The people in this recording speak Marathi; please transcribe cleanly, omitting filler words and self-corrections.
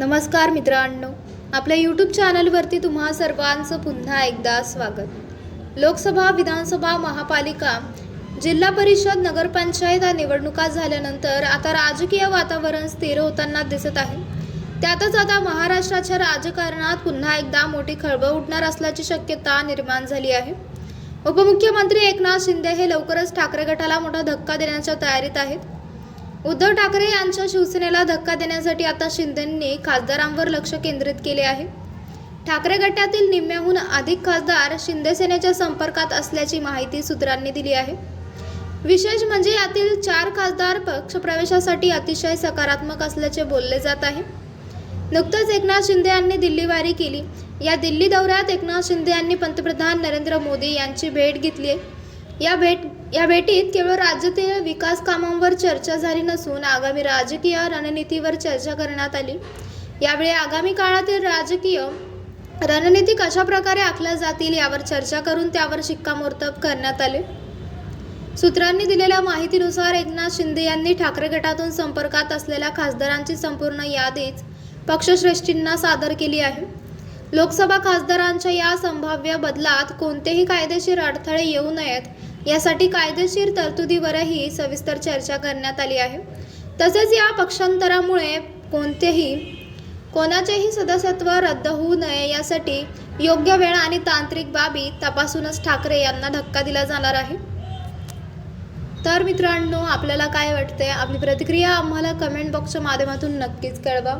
नमस्कार मित्रांनो, आपल्या यूट्यूब चॅनलवरती तुम्हा सर्वांचं पुन्हा एकदा स्वागत। लोकसभा, विधानसभा, महापालिका, जिल्हा परिषद, नगरपंचायत या निवडणुका झाल्यानंतर आता राजकीय वातावरण स्थिर होताना दिसत आहे। त्यातच आता महाराष्ट्राच्या राजकारणात पुन्हा एकदा मोठी खळबळ उडणार असल्याची शक्यता निर्माण झाली आहे। उपमुख्यमंत्री एकनाथ शिंदे हे लवकरच ठाकरे गटाला मोठा धक्का देण्याच्या तयारीत आहेत। उद्धव ठाकरे यांच्या शिवसेनेला धक्का देण्यासाठी आता शिंदेंनी खासदारांवर लक्ष केंद्रित केले आहे। ठाकरे गटातील निम्म्याहून अधिक खासदार शिंदे सेनेच्या संपर्कात असल्याची माहिती सूत्रांनी दिली आहे। विशेष म्हणजे यातील 4 खासदार पक्षप्रवेशासाठी अतिशय सकारात्मक असल्याचे बोलले जात आहे। नुकतेच एकनाथ शिंदे यांनी दिल्लीवारी केली। या दिल्ली दौऱ्यात एकनाथ शिंदे यांनी पंतप्रधान नरेंद्र मोदी यांची भेट घेतली। या भेटीत केवळ राज्यातील विकास कामांवर चर्चा झाली नसून आगामी राजकीय रणनीतीवर चर्चा करण्यात आली। यावेळी आगामी काळातील राजकीय रणनीती कशा प्रकारे आखल्या जातील यावर चर्चा करून त्यावर शिक्कामोर्तब करण्यात आले। सूत्रांनी दिलेल्या माहितीनुसार एकनाथ शिंदे यांनी ठाकरे गटातून संपर्कात असलेल्या खासदारांची संपूर्ण यादीच पक्षश्रेष्ठींना सादर केली आहे। लोकसभा खासदारांच्या या संभाव्य बदलात कोणतेही कायदेशीर अडथळे येऊ नयेत यासाठी कायदेशीर तरतुदीवरही सविस्तर चर्चा करण्यात आली आहे। तसेच या पक्षांतरामुळे कोणाचेही सदस्यत्व रद्द होऊ नये यासाठी योग्य वेळ आणि तांत्रिक बाबी तपासूनच ठाकरे यांना धक्का दिला जाणार आहे। तर मित्रांनो, आपल्याला काय वाटते? आपली प्रतिक्रिया आम्हाला कमेंट बॉक्सच्या माध्यमातून नक्कीच कळवा।